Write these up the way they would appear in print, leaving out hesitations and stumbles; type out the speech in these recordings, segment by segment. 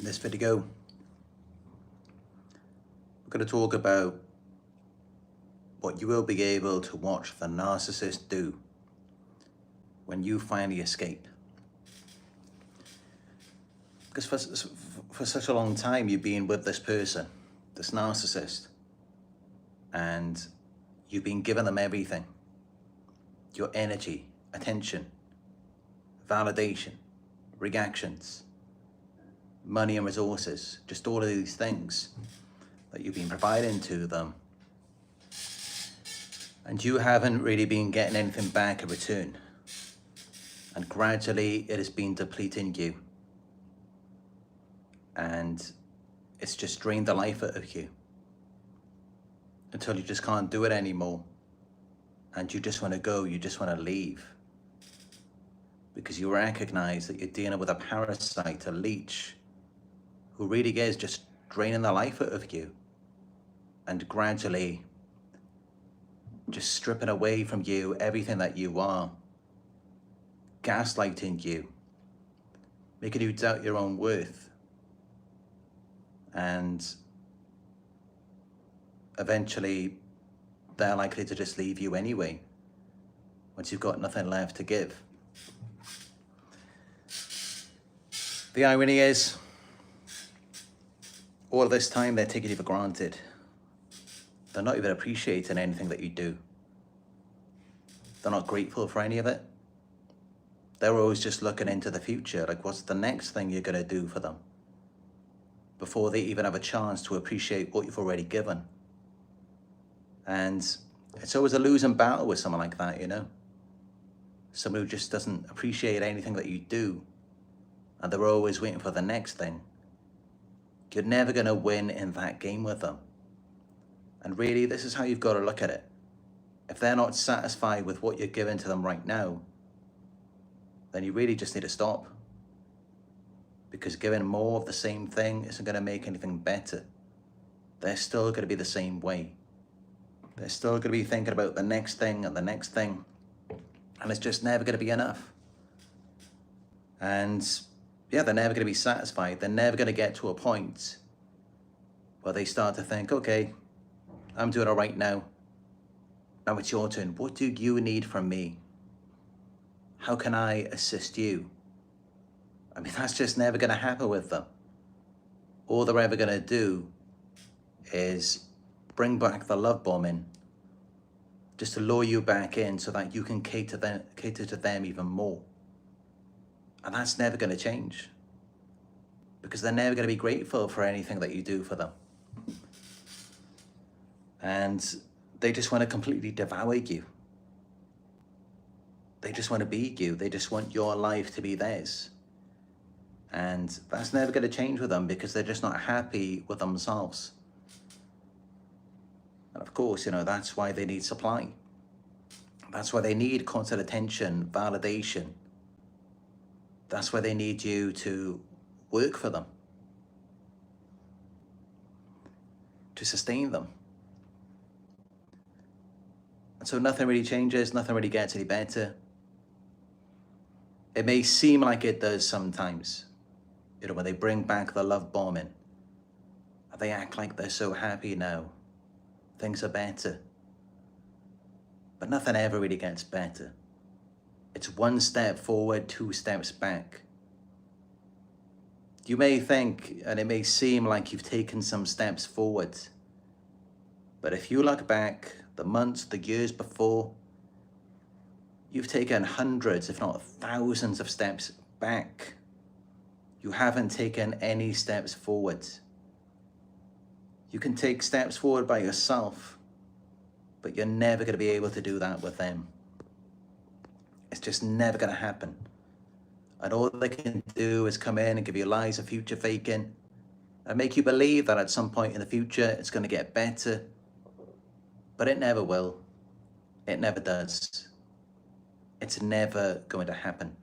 In this video, we're going to talk about what you will be able to watch the narcissist do when you finally escape. Because for such a long time, you've been with this person, this narcissist, and you've been giving them everything. Your energy, attention, validation, reactions, money and resources, just all of these things that you've been providing to them. And you haven't really been getting anything back in return. And gradually it has been depleting you. And it's just drained the life out of you until you just can't do it anymore. And you just want to go, you just want to leave. Because you recognize that you're dealing with a parasite, a leech, who really is just draining the life out of you and gradually just stripping away from you everything that you are, gaslighting you, making you doubt your own worth, and eventually they're likely to just leave you anyway once you've got nothing left to give. The irony is, all this time they're taking you for granted. They're not even appreciating anything that you do. They're not grateful for any of it. They're always just looking into the future, like what's the next thing you're gonna do for them, before they even have a chance to appreciate what you've already given. And it's always a losing battle with someone like that, you know? Someone who just doesn't appreciate anything that you do, and they're always waiting for the next thing. You're never gonna win in that game with them. And really, this is how you've got to look at it. If they're not satisfied with what you're giving to them right now, then you really just need to stop. Because giving more of the same thing isn't gonna make anything better. They're still gonna be the same way. They're still gonna be thinking about the next thing and the next thing. And it's just never gonna be enough. And yeah, they're never gonna be satisfied. They're never gonna get to a point where they start to think, okay, I'm doing all right now. Now it's your turn. What do you need from me? How can I assist you? I mean, that's just never gonna happen with them. All they're ever gonna do is bring back the love bombing just to lure you back in so that you can cater to them even more. And that's never gonna change, because they're never gonna be grateful for anything that you do for them. And they just want to completely devour you. They just want to be you. They just want your life to be theirs. And that's never going to change with them, because they're just not happy with themselves. And of course, you know, that's why they need supply. That's why they need constant attention, validation. That's why they need you to work for them, to sustain them. And so nothing really changes, nothing really gets any better. It may seem like it does sometimes, you know, when they bring back the love bombing, they act like they're so happy now, things are better. But nothing ever really gets better. It's one step forward, two steps back. You may think, and it may seem like you've taken some steps forward, but if you look back the months, the years before, you've taken hundreds, if not thousands of steps back. You haven't taken any steps forward. You can take steps forward by yourself, but you're never going to be able to do that with them. It's just never going to happen. And all they can do is come in and give you lies of future faking and make you believe that at some point in the future it's going to get better. But it never will. It never does. It's never going to happen.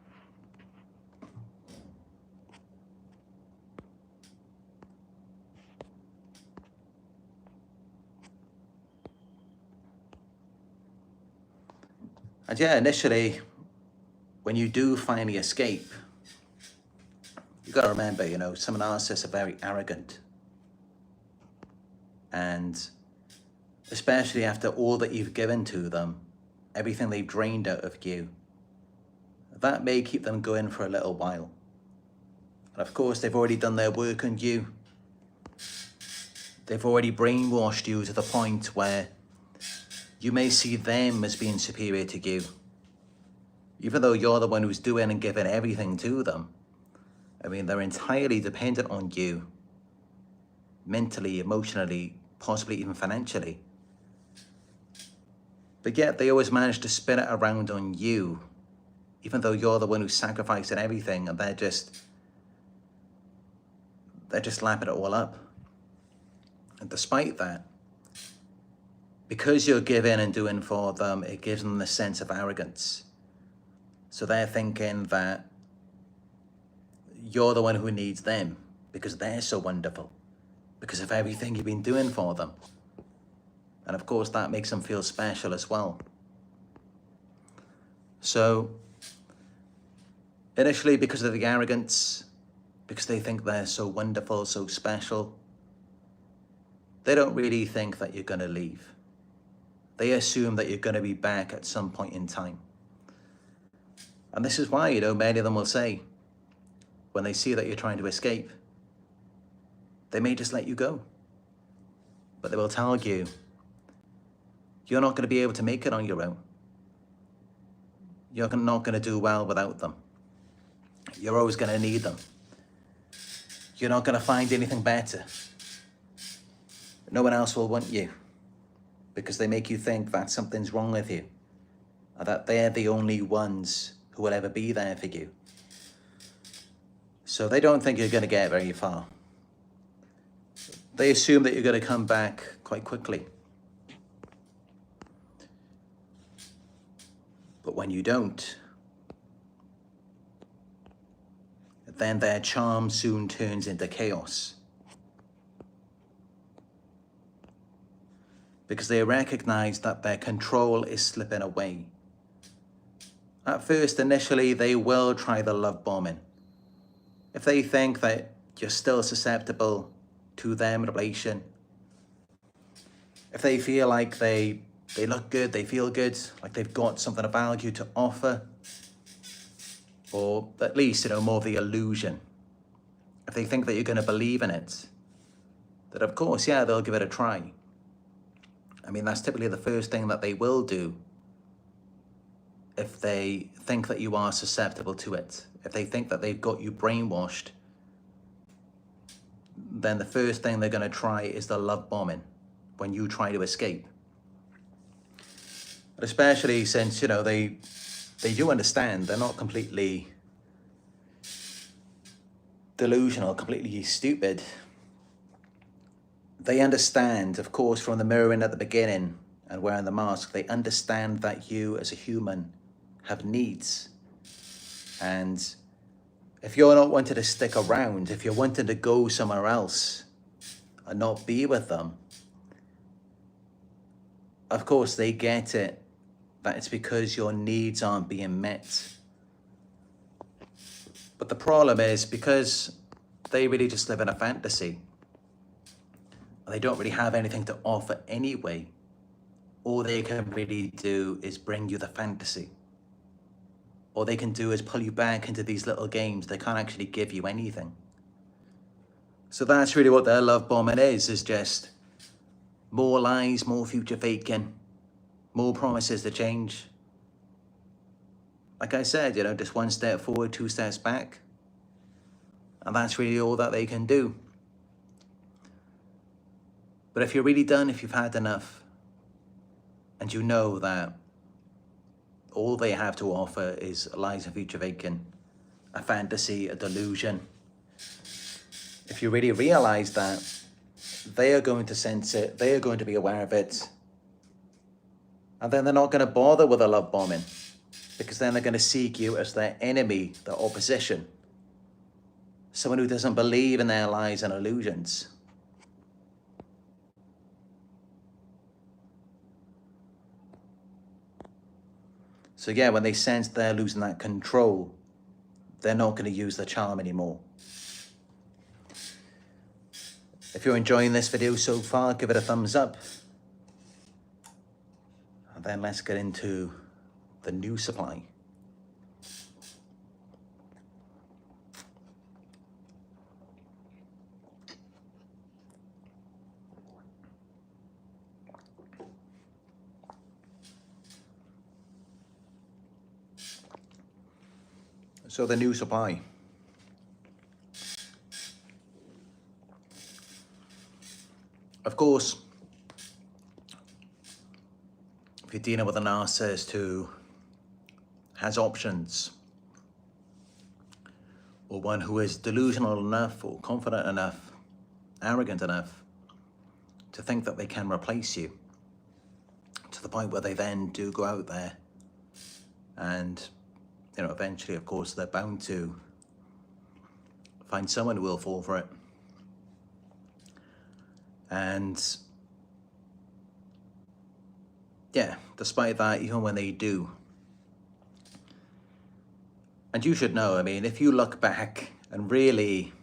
And yeah, initially, when you do finally escape, You got to remember, some narcissists are very arrogant. And especially after all that you've given to them, everything they've drained out of you, that may keep them going for a little while. And of course, they've already done their work on you. They've already brainwashed you to the point where you may see them as being superior to you. Even though you're the one who's doing and giving everything to them. I mean, they're entirely dependent on you. Mentally, emotionally, possibly even financially. But yet they always manage to spin it around on you. Even though you're the one who's sacrificing everything, and they're just lapping it all up. And despite that, because you're giving and doing for them, it gives them this sense of arrogance. So they're thinking that you're the one who needs them because they're so wonderful, because of everything you've been doing for them. And of course, that makes them feel special as well. So initially, because of the arrogance, because they think they're so wonderful, so special, they don't really think that you're going to leave. They assume that you're going to be back at some point in time. And this is why, many of them will say, when they see that you're trying to escape, they may just let you go. But they will tell you, you're not going to be able to make it on your own. You're not going to do well without them. You're always going to need them. You're not going to find anything better. No one else will want you because they make you think that something's wrong with you and that they're the only ones who will ever be there for you. So they don't think you're going to get very far. They assume that you're going to come back quite quickly. But when you don't, then their charm soon turns into chaos. Because they recognize that their control is slipping away. At first, initially, they will try the love bombing. If they think that you're still susceptible to their relation, if they feel like they look good, they feel good, like they've got something of value to offer, or at least, more of the illusion. If they think that you're going to believe in it, then of course, yeah, they'll give it a try. I mean, that's typically the first thing that they will do if they think that you are susceptible to it. If they think that they've got you brainwashed, then the first thing they're going to try is the love bombing when you try to escape. But especially since, they do understand they're not completely delusional, completely stupid. They understand, of course, from the mirroring at the beginning and wearing the mask, they understand that you as a human have needs. And if you're not wanting to stick around, if you're wanting to go somewhere else and not be with them, of course they get it, that it's because your needs aren't being met. But the problem is because they really just live in a fantasy, they don't really have anything to offer anyway. All they can really do is bring you the fantasy. All they can do is pull you back into these little games. They can't actually give you anything. So that's really what their love bombing is just more lies, more future faking, more promises to change. Like I said, just one step forward, two steps back. And that's really all that they can do. But if you're really done, if you've had enough, and you know that all they have to offer is lies and future faking, a fantasy, a delusion, if you really realize that, they are going to sense it, they are going to be aware of it, and then they're not going to bother with a love bombing, because then they're going to seek you as their enemy, their opposition, someone who doesn't believe in their lies and illusions. So yeah, when they sense they're losing that control, they're not going to use the charm anymore. If you're enjoying this video so far, give it a thumbs up. And then let's get into the new supply. So the new supply. Of course, if you're dealing with a narcissist who has options, or one who is delusional enough or confident enough, arrogant enough to think that they can replace you, to the point where they then do go out there and, you know, eventually, of course, they're bound to find someone who will fall for it. And yeah, despite that, even when they do, and you should know, I mean, if you look back and really,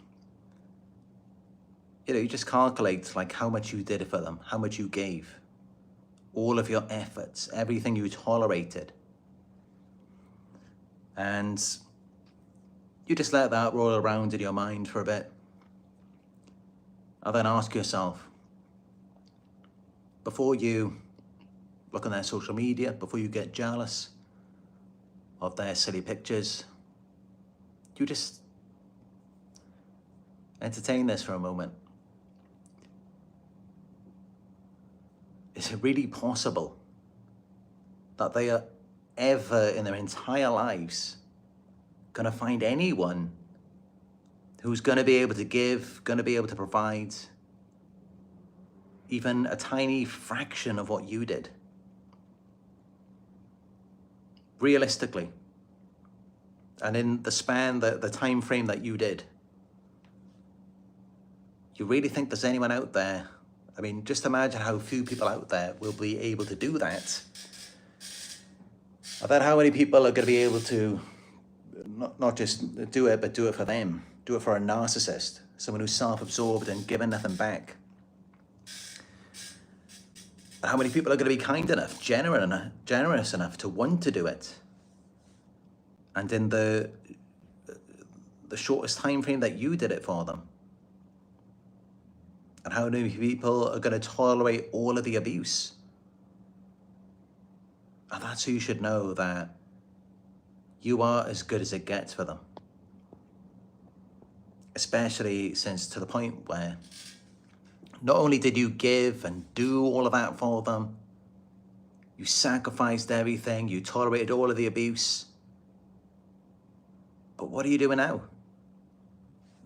you know, you just calculate like how much you did for them, how much you gave, all of your efforts, everything you tolerated. And you just let that roll around in your mind for a bit. And then ask yourself, before you look on their social media, before you get jealous of their silly pictures, you just entertain this for a moment. Is it really possible that they are ever in their entire lives going to find anyone who's going to be able to give, going to be able to provide even a tiny fraction of what you did? Realistically, and in the span, the time frame that you did, you really think there's anyone out there? I mean, just imagine how few people out there will be able to do that. I bet how many people are going to be able to not just do it, but do it for them, do it for a narcissist, someone who's self-absorbed and giving nothing back. How many people are going to be kind enough, generous enough to want to do it? And in the shortest time frame that you did it for them. And how many people are going to tolerate all of the abuse? And that's who you should know that you are as good as it gets for them. Especially since to the point where not only did you give and do all of that for them, you sacrificed everything, you tolerated all of the abuse. But what are you doing now?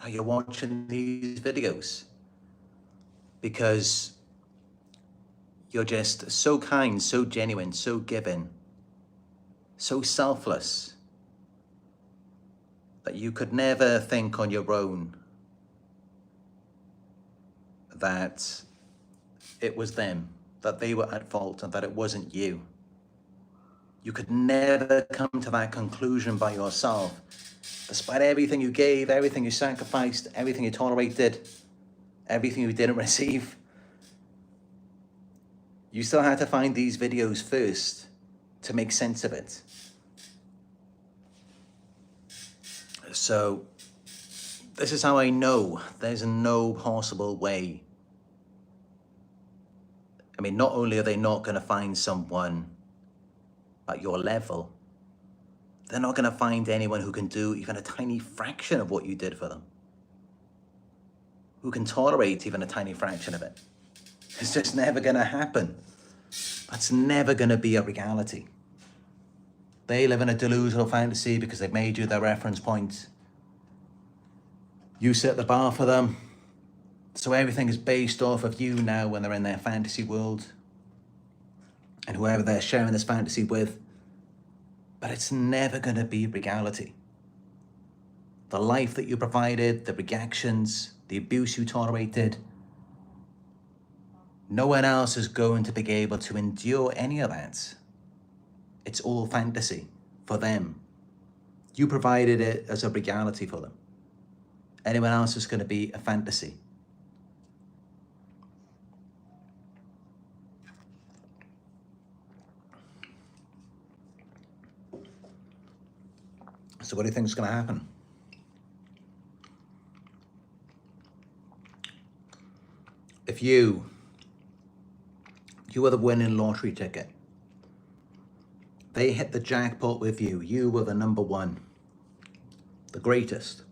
Now you're watching these videos because you're just so kind, so genuine, so giving, so selfless that you could never think on your own that it was them, that they were at fault and that it wasn't you. You could never come to that conclusion by yourself, despite everything you gave, everything you sacrificed, everything you tolerated, everything you didn't receive. You still had to find these videos first to make sense of it. So this is how I know there's no possible way. I mean, not only are they not going to find someone at your level, they're not going to find anyone who can do even a tiny fraction of what you did for them, who can tolerate even a tiny fraction of it. It's just never going to happen. That's never going to be a reality. They live in a delusional fantasy because they've made you their reference point. You set the bar for them. So everything is based off of you now when they're in their fantasy world and whoever they're sharing this fantasy with. But it's never going to be reality. The life that you provided, the reactions, the abuse you tolerated, no one else is going to be able to endure any of that. It's all fantasy for them. You provided it as a reality for them. Anyone else is going to be a fantasy. So what do you think is going to happen? If you were the winning lottery ticket, they hit the jackpot with you, you were the number one, the greatest.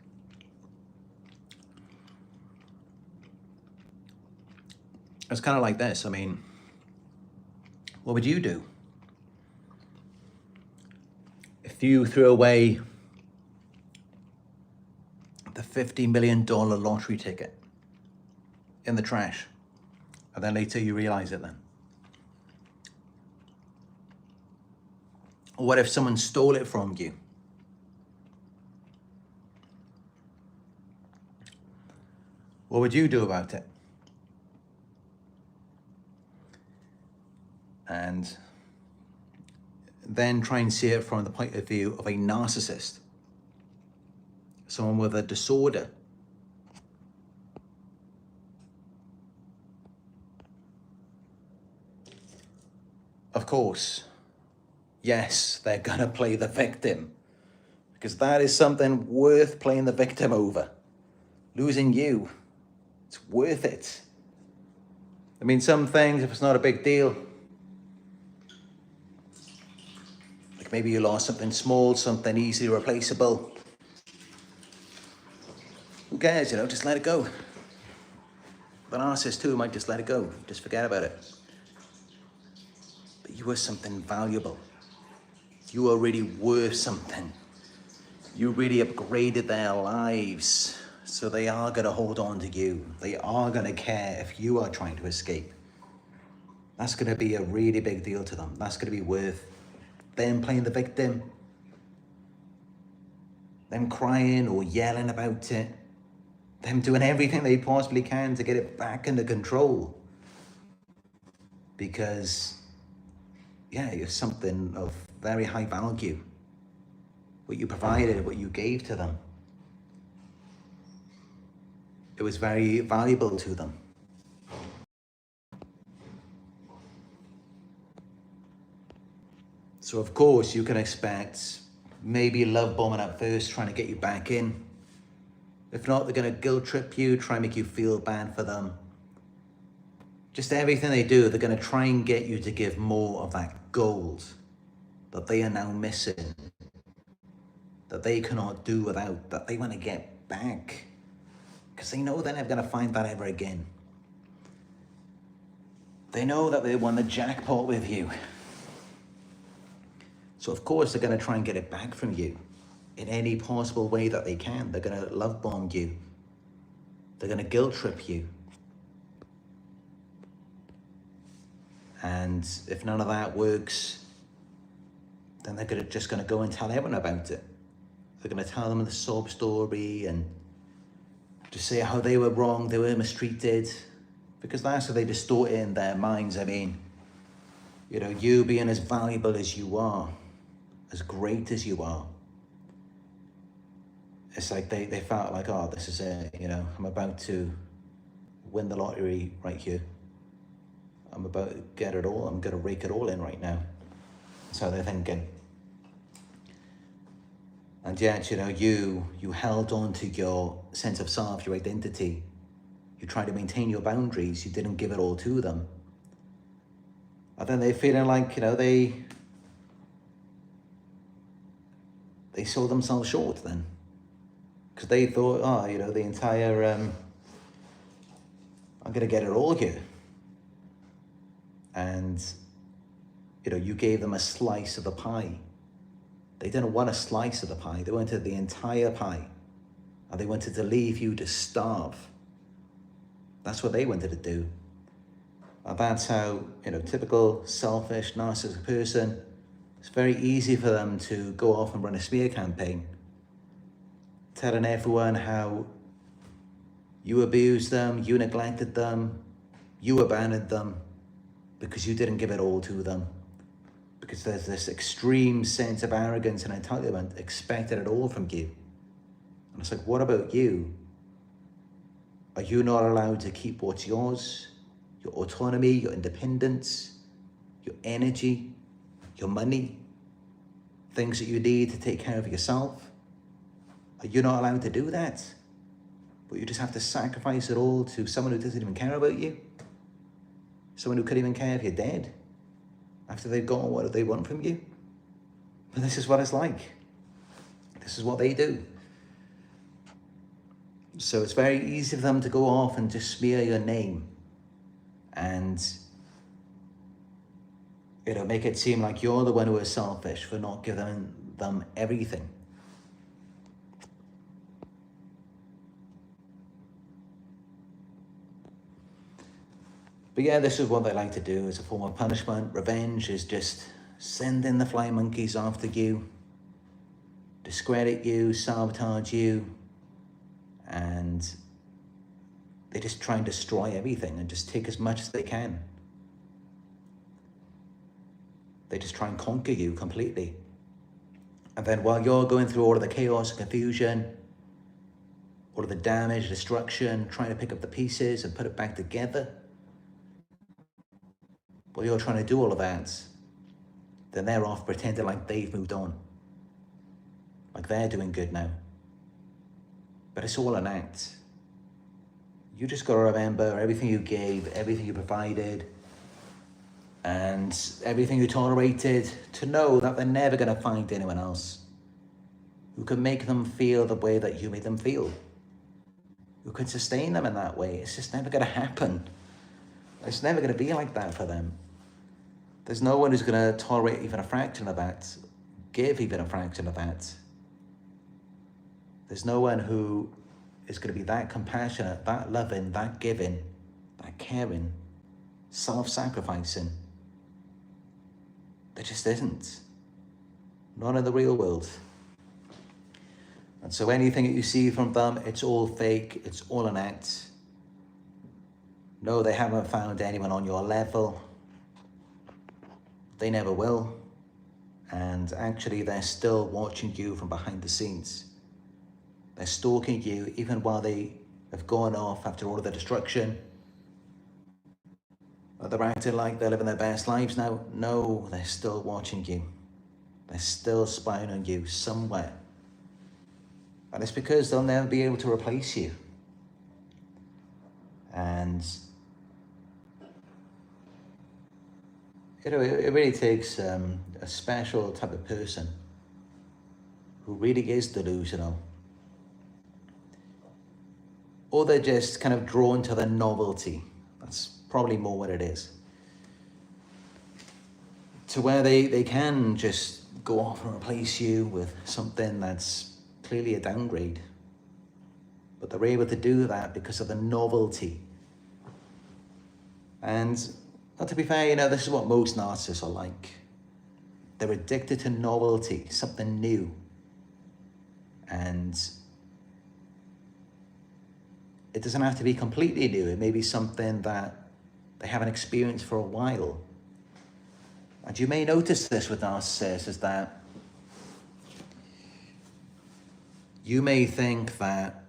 It's kind of like this. I mean, what would you do if you threw away the $50 million lottery ticket in the trash, and then later you realize it then? Or what if someone stole it from you? What would you do about it? And then try and see it from the point of view of a narcissist, someone with a disorder. Of course, yes, they're gonna play the victim, because that is something worth playing the victim over. Losing you, it's worth it. I mean, some things, if it's not a big deal, like maybe you lost something small, something easily replaceable, who cares, just let it go. The narcissist too might just let it go, just forget about it. But you were something valuable. You are really worth something. You really upgraded their lives. So they are gonna hold on to you. They are gonna care if you are trying to escape. That's gonna be a really big deal to them. That's gonna be worth them playing the victim, them crying or yelling about it, them doing everything they possibly can to get it back under control. Because, yeah, you're something of very high value. What you provided, what you gave to them, it was very valuable to them. So of course you can expect maybe love bombing at first, trying to get you back in. If not, they're gonna guilt trip you, try and make you feel bad for them. Just everything they do, they're gonna try and get you to give more of that gold that they are now missing, that they cannot do without, that they wanna get back. Because they know they're never gonna find that ever again. They know that they won the jackpot with you. So of course they're gonna try and get it back from you in any possible way that they can. They're gonna love bomb you. They're gonna guilt trip you. And if none of that works, then they're just gonna go and tell everyone about it. They're gonna tell them the sob story and just say how they were wrong, they were mistreated, because that's how they distort it in their minds. I mean, you being as valuable as you are, as great as you are, it's like they felt like, oh, this is it, I'm about to win the lottery right here. I'm about to get it all, I'm gonna rake it all in right now. That's how they're thinking. And yet, you held on to your sense of self, your identity. You tried to maintain your boundaries. You didn't give it all to them. And then they're feeling like, they sold themselves short then. Because they thought, the entire, I'm gonna get it all here. And, you gave them a slice of the pie. They didn't want a slice of the pie. They wanted the entire pie. And they wanted to leave you to starve. That's what they wanted to do. And that's how, typical selfish, narcissistic person, it's very easy for them to go off and run a smear campaign, telling everyone how you abused them, you neglected them, you abandoned them because you didn't give it all to them. Because there's this extreme sense of arrogance and entitlement, expecting it all from you. And it's like, what about you? Are you not allowed to keep what's yours? Your autonomy, your independence, your energy, your money, things that you need to take care of yourself? You're not allowed to do that. But you just have to sacrifice it all to someone who doesn't even care about you. Someone who couldn't even care if you're dead after they've gotten what they want from you. But this is what it's like. This is what they do. So it's very easy for them to go off and just smear your name and, you know, make it seem like you're the one who is selfish for not giving them everything. But yeah, this is what they like to do as a form of punishment. Revenge is just sending the flying monkeys after you, discredit you, sabotage you, and they just try and destroy everything and just take as much as they can. They just try and conquer you completely. And then while you're going through all of the chaos and confusion, all of the damage, destruction, trying to pick up the pieces and put it back together, while you're trying to do all of that, then they're off pretending like they've moved on, like they're doing good now. But it's all an act. You just got to remember everything you gave, everything you provided, and everything you tolerated, to know that they're never going to find anyone else who can make them feel the way that you made them feel, who can sustain them in that way. It's just never going to happen. It's never going to be like that for them. There's no one who's going to tolerate even a fraction of that, give even a fraction of that. There's no one who is going to be that compassionate, that loving, that giving, that caring, self-sacrificing. There just isn't. Not in the real world. And so anything that you see from them, it's all fake, it's all an act. No, they haven't found anyone on your level. They never will. And actually, they're still watching you from behind the scenes. They're stalking you even while they have gone off after all of the destruction. They're acting like they're living their best lives now. No, they're still watching you. They're still spying on you somewhere. And it's because they'll never be able to replace you. And you know, it really takes a special type of person who really is delusional. Or they're just kind of drawn to the novelty. That's probably more what it is. To where they can just go off and replace you with something that's clearly a downgrade. But they're able to do that because of the novelty. And to be fair, you know, this is what most narcissists are like. They're addicted to novelty, something new. And it doesn't have to be completely new. It may be something that they haven't experienced for a while. And you may notice this with narcissists, is that you may think that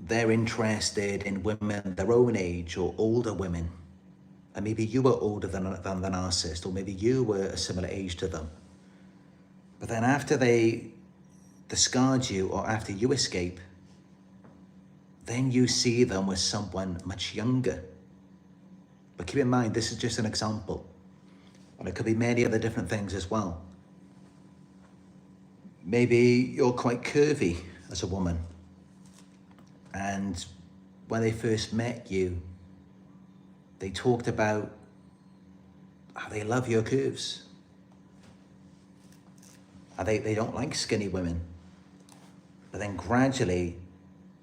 they're interested in women their own age or older women. And maybe you were older than the narcissist, or maybe you were a similar age to them. But then after they discard you, or after you escape, then you see them with someone much younger. But keep in mind, this is just an example. And it could be many other different things as well. Maybe you're quite curvy as a woman. And when they first met you, they talked about how they love your curves. And they don't like skinny women. But then gradually,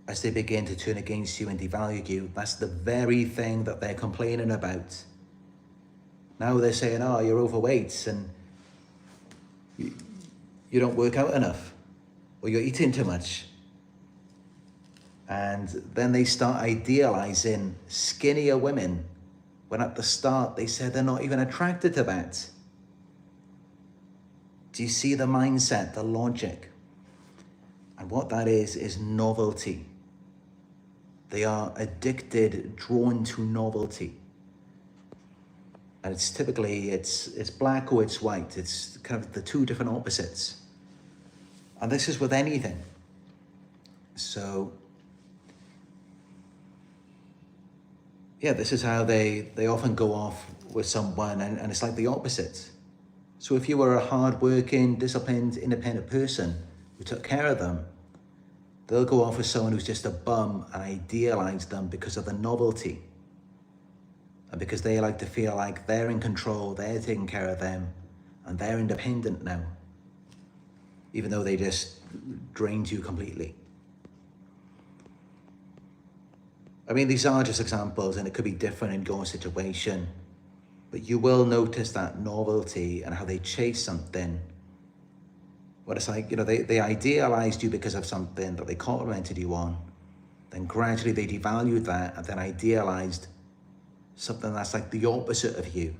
as they begin to turn against you and devalue you, that's the very thing that they're complaining about. Now they're saying, oh, you're overweight and you don't work out enough, or you're eating too much. And then they start idealizing skinnier women, when at the start they said they're not even attracted to that. Do you see the mindset, the logic? And what that is novelty. They are addicted, drawn to novelty. And it's typically, it's black or it's white. It's kind of the two different opposites. And this is with anything. So, yeah, this is how they often go off with someone, and it's like the opposite. So if you were a hard-working, disciplined, independent person who took care of them, they'll go off with someone who's just a bum and idealize them because of the novelty. And because they like to feel like they're in control, they're taking care of them, and they're independent now, even though they just drained you completely. I mean, these are just examples, and it could be different in your situation, but you will notice that novelty and how they chase something. What it's like, they idealized you because of something that they complimented you on. Then gradually they devalued that and then idealized something that's like the opposite of you.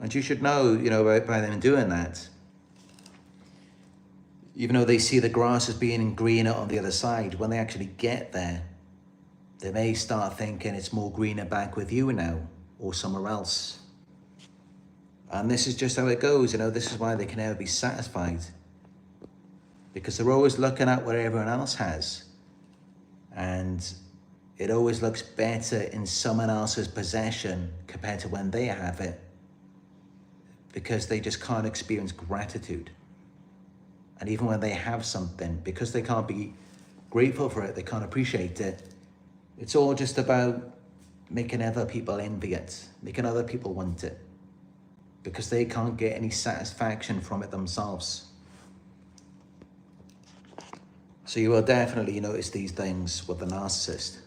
And you should know, by them doing that, even though they see the grass as being greener on the other side, when they actually get there, they may start thinking it's more greener back with you now or somewhere else. And this is just how it goes, this is why they can never be satisfied. Because they're always looking at what everyone else has. And it always looks better in someone else's possession compared to when they have it. Because they just can't experience gratitude. And even when they have something, because they can't be grateful for it, they can't appreciate it, it's all just about making other people envy it, making other people want it. Because they can't get any satisfaction from it themselves. So you will definitely notice these things with the narcissist.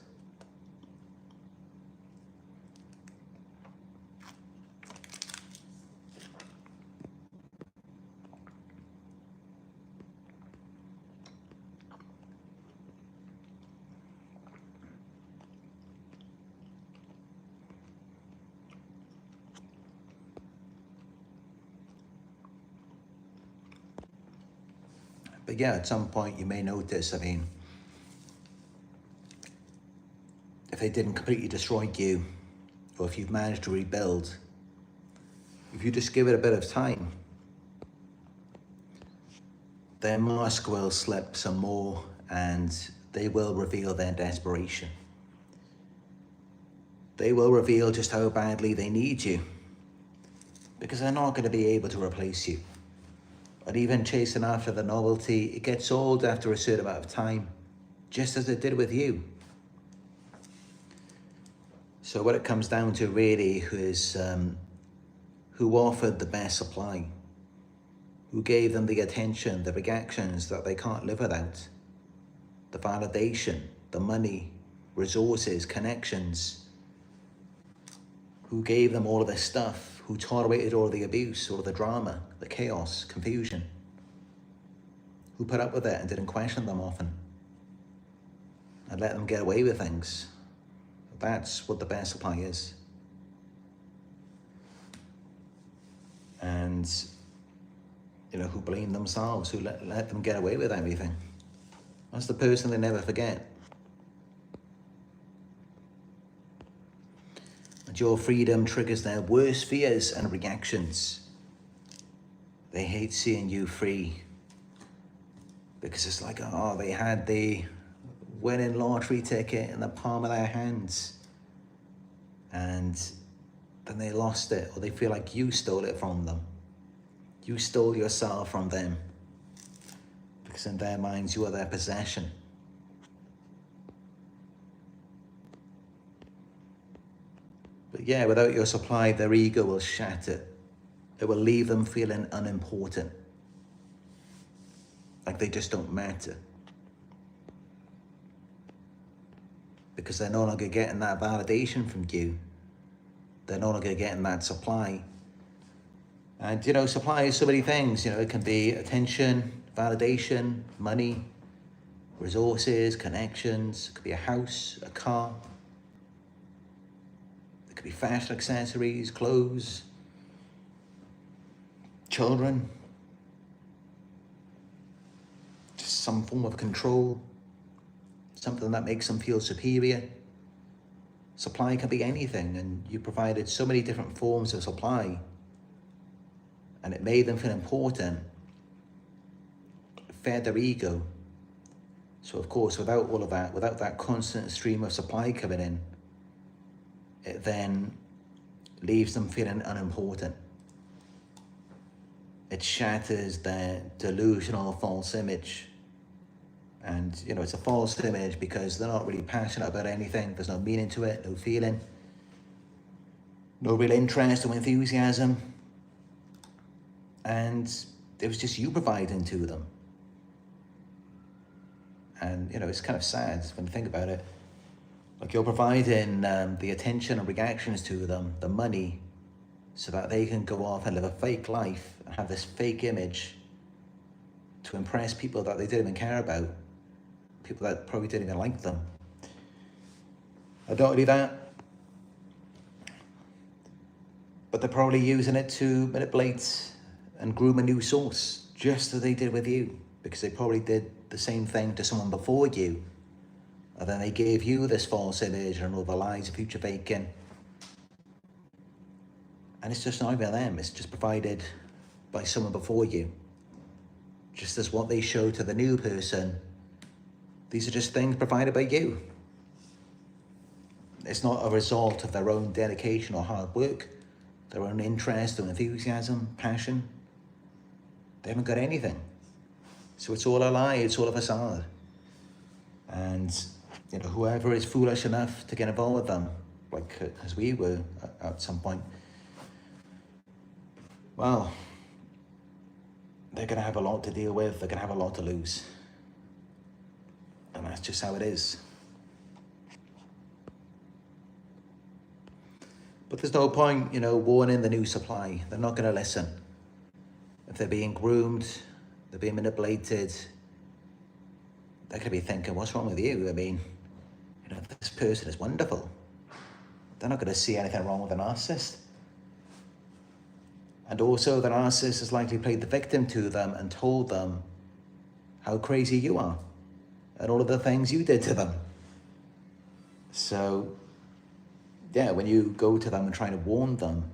But yeah, at some point you may notice, if they didn't completely destroy you, or if you've managed to rebuild, if you just give it a bit of time, their mask will slip some more and they will reveal their desperation. They will reveal just how badly they need you, because they're not going to be able to replace you. And even chasing after the novelty, it gets old after a certain amount of time, just as it did with you. So what it comes down to really is who offered the best supply, who gave them the attention, the reactions that they can't live without, the validation, the money, resources, connections, who gave them all of this stuff, who tolerated all the abuse, all the drama, the chaos, confusion, who put up with it and didn't question them often and let them get away with things. That's what the best supply is. And, who blame themselves, who let them get away with everything. That's the person they never forget. And your freedom triggers their worst fears and reactions. They hate seeing you free. Because it's like, they had the winning lottery ticket in the palm of their hands. And then they lost it, or they feel like you stole it from them. You stole yourself from them. Because in their minds, you are their possession. But yeah, without your supply, their ego will shatter. It will leave them feeling unimportant. Like they just don't matter. Because they're no longer getting that validation from you. They're no longer getting that supply. And, supply is so many things. It can be attention, validation, money, resources, connections. It could be a house, a car. It could be fashion accessories, clothes, children. Just some form of control. Something that makes them feel superior. Supply can be anything, and you provided so many different forms of supply, and it made them feel important, fed their ego, So of course, without all of that, without that constant stream of supply coming in, it then leaves them feeling unimportant. It shatters their delusional false image. And, you know, it's a false image because they're not really passionate about anything. There's no meaning to it, no feeling, no real interest or enthusiasm. And it was just you providing to them. And, you know, it's kind of sad when you think about it. Like, you're providing the attention and reactions to them, the money, so that they can go off and live a fake life and have this fake image to impress people that they didn't even care about, people that probably didn't even like them. I don't do that, but they're probably using it to manipulate and groom a new source, just as they did with you, because they probably did the same thing to someone before you. And then they gave you this false image and all the lies of future faking. And it's just not even them, it's just provided by someone before you. Just as what they show to the new person, these are just things provided by you. It's not a result of their own dedication or hard work, their own interest or enthusiasm, passion. They haven't got anything. So it's all a lie, it's all a facade. And, you know, whoever is foolish enough to get involved with them, like as we were at some point, well, they're going to have a lot to deal with, they're going to have a lot to lose. And that's just how it is. But there's no point, you know, warning the new supply. They're not going to listen. If they're being groomed, they're being manipulated, they're going to be thinking, what's wrong with you? I mean, you know, this person is wonderful. They're not going to see anything wrong with a narcissist. And also, the narcissist has likely played the victim to them and told them how crazy you are and all of the things you did to them. So, yeah, when you go to them and try to warn them,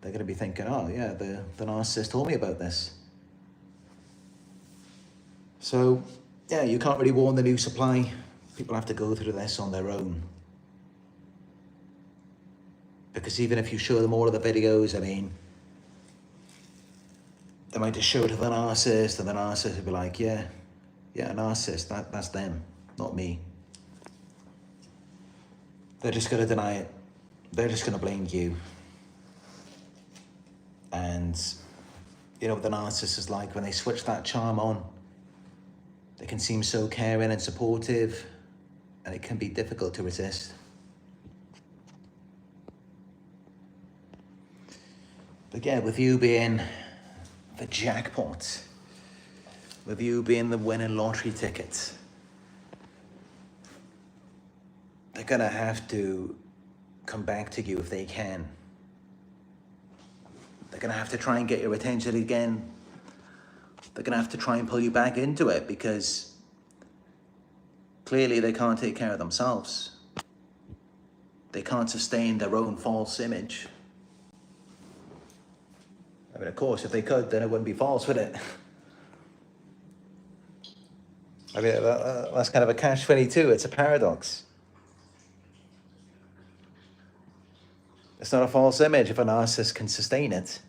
they're going to be thinking, oh, yeah, the narcissist told me about this. So, yeah, you can't really warn the new supply. People have to go through this on their own. Because even if you show them all of the videos, I mean, they might just show it to the narcissist, and the narcissist will be like, yeah, a narcissist, that's them, not me. They're just going to deny it. They're just going to blame you. And, you know what the narcissist is like, when they switch that charm on, they can seem so caring and supportive, and it can be difficult to resist. But yeah, with you being the jackpot, with you being the winning lottery ticket, they're going to have to come back to you if they can. They're going to have to try and get your attention again. They're going to have to try and pull you back into it, because clearly they can't take care of themselves. They can't sustain their own false image. I mean, of course, if they could, then it wouldn't be false, would it? I mean, that's kind of a catch-22. It's a paradox. It's not a false image if a narcissist can sustain it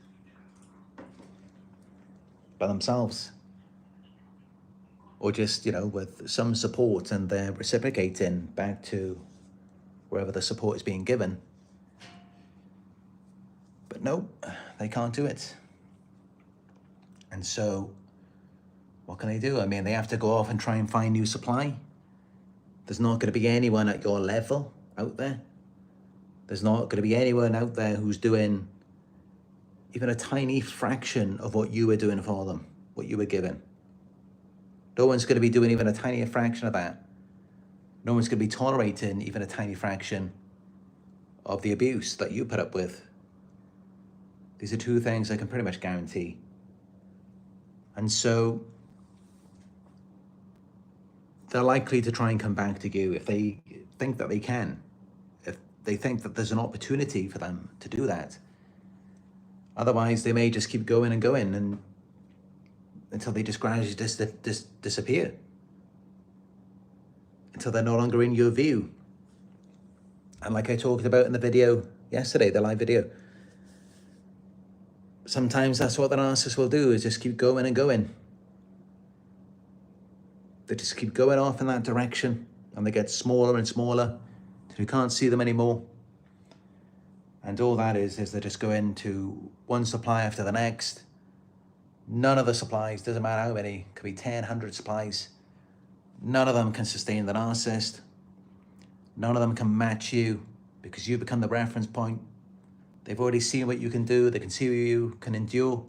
by themselves. Or just, you know, with some support, and they're reciprocating back to wherever the support is being given. But no, they can't do it. And so, what can they do? I mean, they have to go off and try and find new supply. There's not going to be anyone at your level out there. There's not going to be anyone out there who's doing even a tiny fraction of what you were doing for them, what you were given. No one's going to be doing even a tiny fraction of that. No one's going to be tolerating even a tiny fraction of the abuse that you put up with. These are two things I can pretty much guarantee. And so they're likely to try and come back to you if they think that they can, if they think that there's an opportunity for them to do that. Otherwise, they may just keep going and going, and until they just gradually disappear. until they're no longer in your view. And like I talked about in the video yesterday, the live video, sometimes that's what the narcissist will do, is just keep going and going. They just keep going off in that direction, and they get smaller and smaller till you can't see them anymore. And all that is they're just going to one supply after the next. None of the supplies, doesn't matter how many, could be 10, 100 supplies. None of them can sustain the narcissist. None of them can match you because you become the reference point. They've already seen what you can do. They can see what you can endure.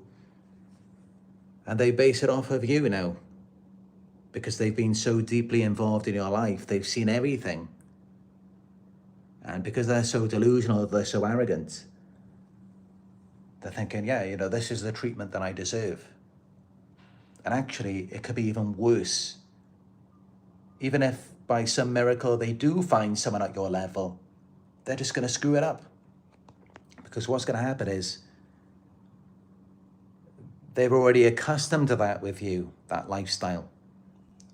And they base it off of you now because they've been so deeply involved in your life. They've seen everything. And because they're so delusional, they're so arrogant, they're thinking, yeah, you know, this is the treatment that I deserve. And actually, it could be even worse. Even if by some miracle they do find someone at your level, they're just going to screw it up. Because what's going to happen is they're already accustomed to that with you, that lifestyle.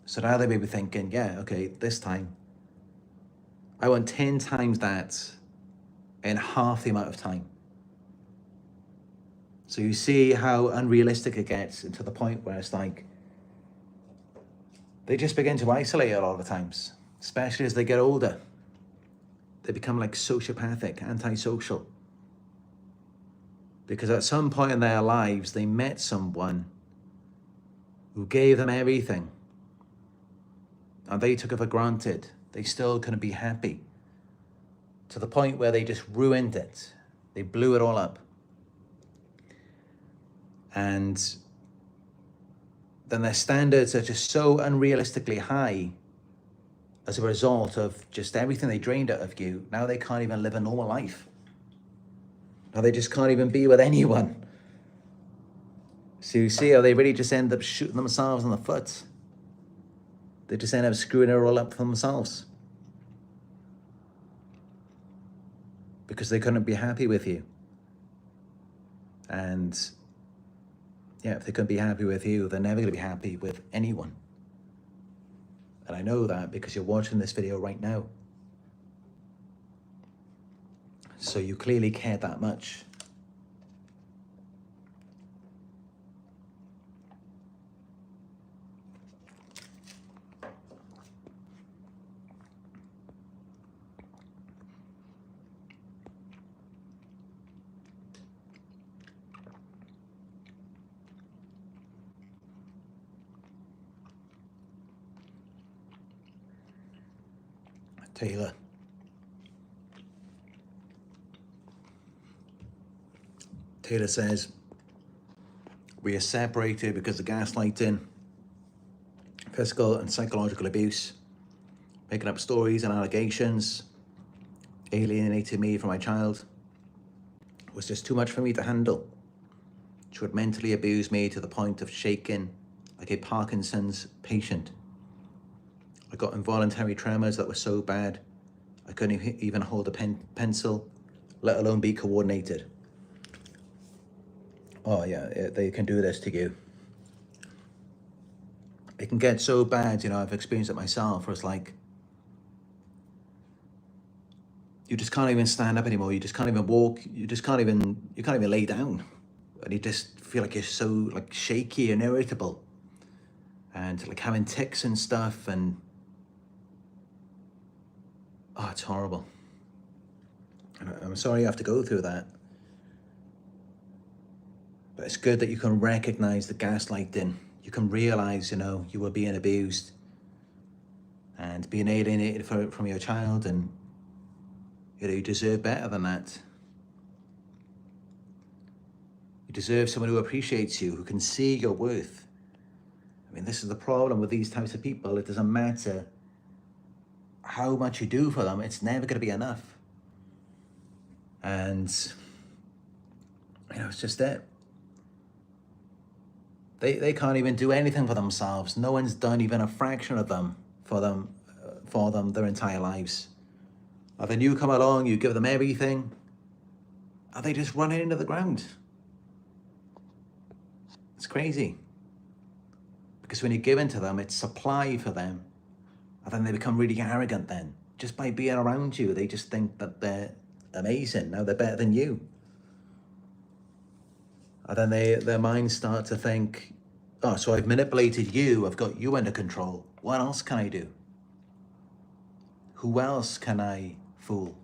So now they may be thinking, yeah, okay, this time I want 10 times that in half the amount of time. So you see how unrealistic it gets, and to the point where it's like, they just begin to isolate a lot of the times, especially as they get older. They become like sociopathic, antisocial. Because at some point in their lives, they met someone who gave them everything. And they took it for granted. They still couldn't be happy. To the point where they just ruined it. They blew it all up. And then their standards are just so unrealistically high as a result of just everything they drained out of you. Now they can't even live a normal life. Now they just can't even be with anyone. So you see how they really just end up shooting themselves in the foot. They just end up screwing it all up for themselves. Because they couldn't be happy with you. And yeah, if they couldn't be happy with you, they're never going to be happy with anyone. And I know that because you're watching this video right now. So you clearly care that much. Taylor says, we are separated because of gaslighting, physical and psychological abuse, making up stories and allegations, alienated me from my child. It was just too much for me to handle. She would mentally abuse me to the point of shaking like a Parkinson's patient. I got involuntary tremors that were so bad, I couldn't even hold a pencil, let alone be coordinated. Oh yeah, they can do this to you. It can get so bad, you know, I've experienced it myself, where it's like, you just can't even stand up anymore, you just can't even walk, you can't even lay down. And you just feel like you're so like shaky and irritable. And like having tics and stuff, and oh, it's horrible. And I'm sorry you have to go through that. But it's good that you can recognize the gaslighting. You can realize, you know, you were being abused and being alienated from your child, and you know, you deserve better than that. You deserve someone who appreciates you, who can see your worth. I mean, this is the problem with these types of people. It doesn't matter how much you do for them, it's never going to be enough. And, you know, it's just it. They can't even do anything for themselves. No one's done even a fraction of them for them their entire lives. And then you come along, you give them everything, and they just run it into the ground. It's crazy. Because when you give in to them, it's supply for them. And then they become really arrogant then. Just by being around you, they just think that they're amazing. Now they're better than you. And then their minds start to think, oh, so I've manipulated you, I've got you under control. What else can I do? Who else can I fool?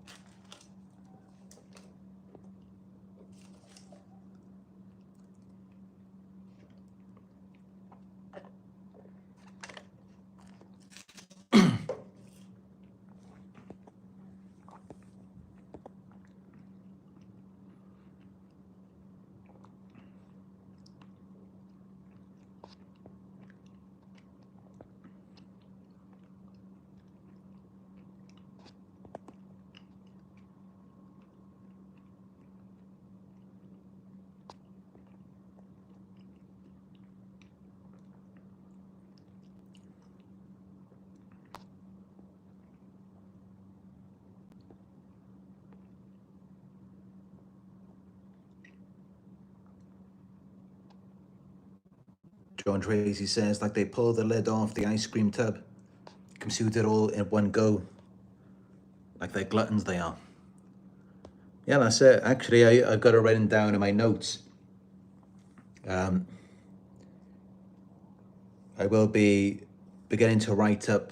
John Tracy says, like they pull the lid off the ice cream tub, consumed it all in one go, like they're gluttons they are. Yeah, that's it. Actually, I've got it written down in my notes. I will be beginning to write up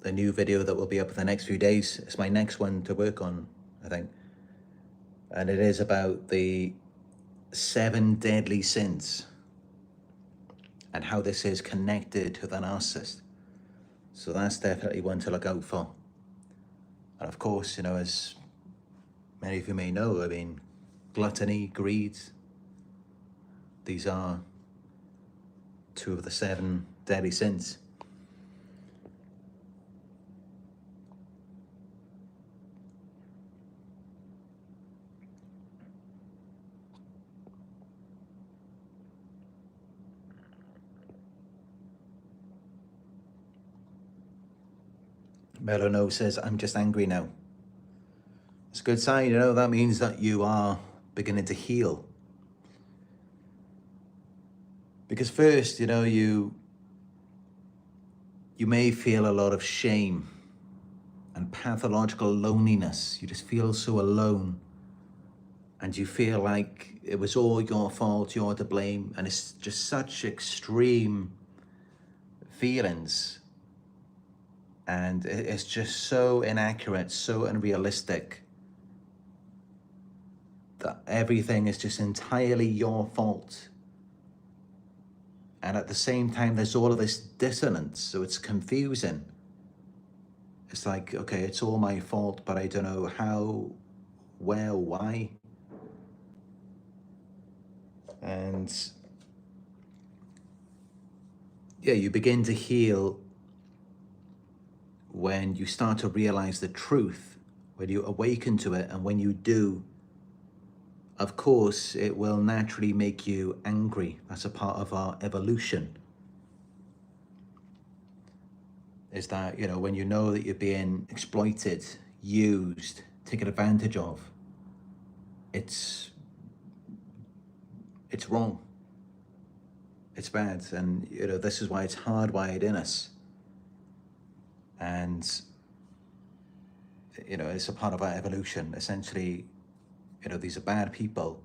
the new video that will be up in the next few days. It's my next one to work on, I think. And it is about the 7 deadly sins and how this is connected to the narcissist. So that's definitely one to look out for. And of course, you know, as many of you may know, I mean, gluttony, greed, these are 2 of the 7 deadly sins. Melano says, I'm just angry now. It's a good sign, you know, that means that you are beginning to heal. Because first, you know, you may feel a lot of shame and pathological loneliness. You just feel so alone. And you feel like it was all your fault, you're to blame. And it's just such extreme feelings. And it's just so inaccurate, so unrealistic, that everything is just entirely your fault. And at the same time, there's all of this dissonance, so it's confusing. It's like, okay, it's all my fault, but I don't know how, where, why. And yeah, you begin to heal when you start to realize the truth, when you awaken to it, and when you do, of course, it will naturally make you angry. That's a part of our evolution. Is that, you know, when you know that you're being exploited, used, taken advantage of, it's wrong. It's bad. And, you know, this is why it's hardwired in us. And, you know, it's a part of our evolution. Essentially, you know, these are bad people.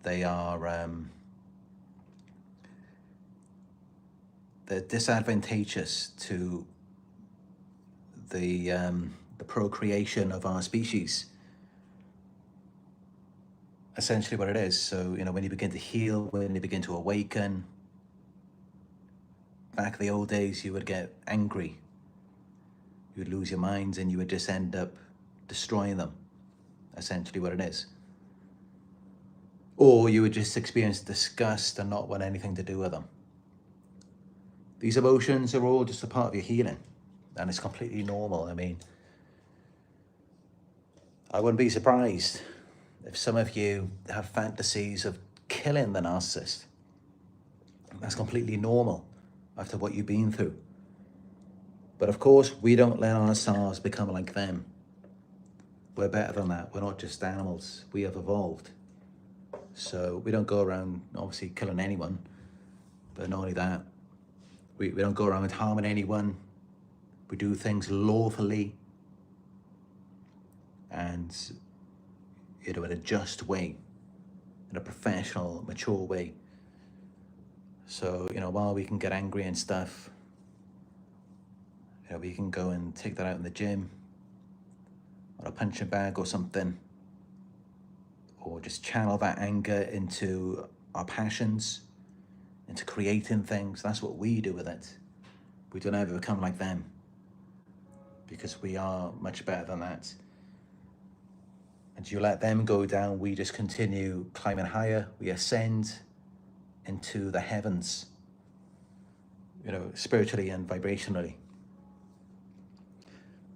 They are, they're disadvantageous to the procreation of our species. Essentially what it is. So, you know, when you begin to heal, when you begin to awaken, back in the old days, you would get angry. You would lose your minds and you would just end up destroying them. Essentially what it is. Or you would just experience disgust and not want anything to do with them. These emotions are all just a part of your healing, and it's completely normal. I mean, I wouldn't be surprised if some of you have fantasies of killing the narcissist. That's completely normal after what you've been through. But of course, we don't let ourselves become like them. We're better than that. We're not just animals. We have evolved. So we don't go around obviously killing anyone. But not only that, We don't go around harming anyone. We do things lawfully and, you know, in a just way, in a professional, mature way. So, you know, while we can get angry and stuff, you know, we can go and take that out in the gym, on a punching bag or something, or just channel that anger into our passions, into creating things. That's what we do with it. We don't ever become like them, because we are much better than that. And you let them go down, we just continue climbing higher. We ascend into the heavens, you know, spiritually and vibrationally.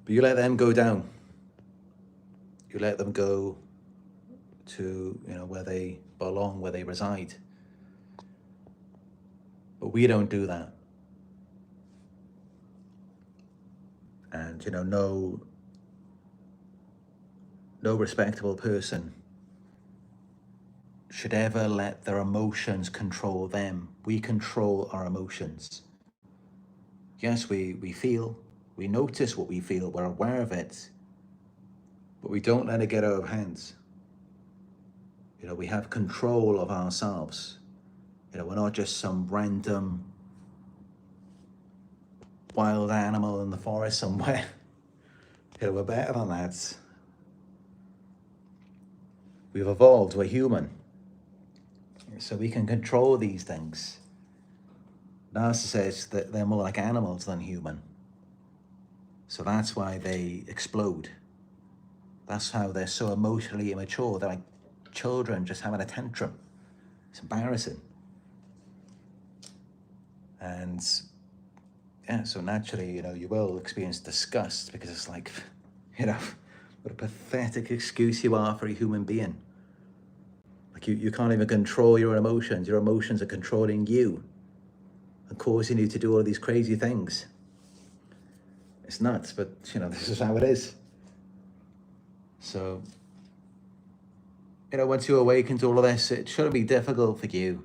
But you let them go down. You let them go to, you know, where they belong, where they reside. But we don't do that. And, you know, no respectable person should ever let their emotions control them. We control our emotions. Yes, we feel, we notice what we feel, we're aware of it, but we don't let it get out of hands. You know, we have control of ourselves. You know, we're not just some random wild animal in the forest somewhere. You know, we're better than that. We've evolved, we're human. So we can control these things. Narcissists, they're more like animals than human. So that's why they explode. That's how they're so emotionally immature. They're like children just having a tantrum. It's embarrassing. And yeah, so naturally, you know, you will experience disgust, because it's like, you know, what a pathetic excuse you are for a human being. Like you can't even control your emotions. Your emotions are controlling you and causing you to do all of these crazy things. It's nuts, but you know, this is how it is. So, you know, once you awaken to all of this, it shouldn't be difficult for you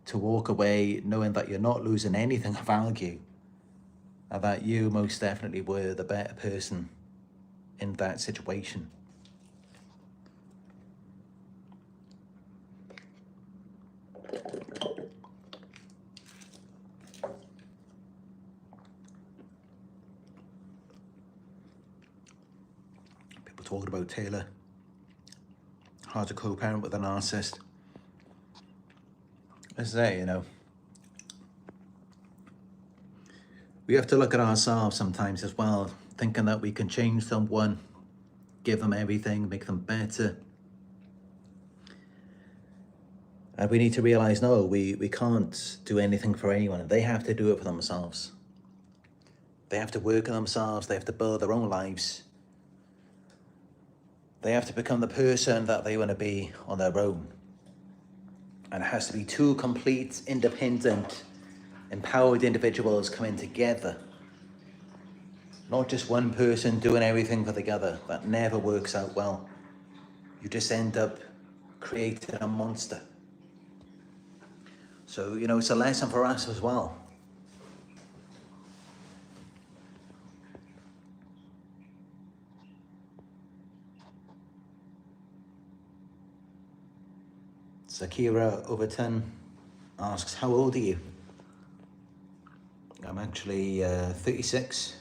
to walk away knowing that you're not losing anything of value, and that you most definitely were the better person in that situation. People talking about Taylor, hard to co-parent with a narcissist. As I say, you know, we have to look at ourselves sometimes as well, thinking that we can change someone, give them everything, make them better. And we need to realize, no, we can't do anything for anyone. They have to do it for themselves. They have to work on themselves. They have to build their own lives. They have to become the person that they want to be on their own. And it has to be two complete, independent, empowered individuals coming together. Not just one person doing everything for the other. That never works out well. You just end up creating a monster. So, you know, it's a lesson for us as well. Zakira Overton asks, how old are you? I'm actually 36.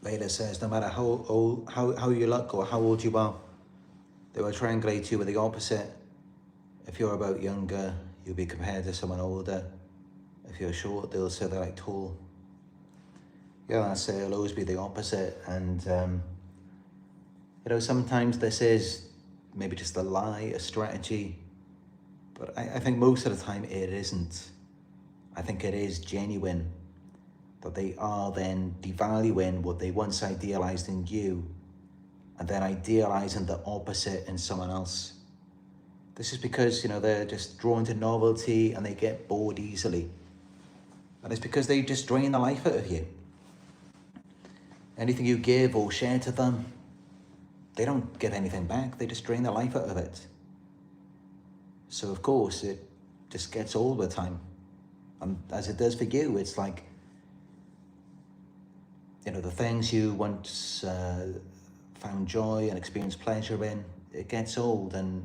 Layla says, no matter how old, how you look or how old you are, they will triangulate you with the opposite. If you're about younger, you'll be compared to someone older. If you're short, they'll say they're like tall. Yeah, that's it. It'll always be the opposite. And, you know, sometimes this is maybe just a lie, a strategy. But I think most of the time it isn't. I think it is genuine. That they are then devaluing what they once idealized in you and then idealizing the opposite in someone else. This is because, you know, they're just drawn to novelty and they get bored easily. And it's because they just drain the life out of you. Anything you give or share to them, they don't give anything back. They just drain the life out of it. So of course, it just gets old with time. And as it does for you, it's like, you know, the things you once found joy and experienced pleasure in, it gets old and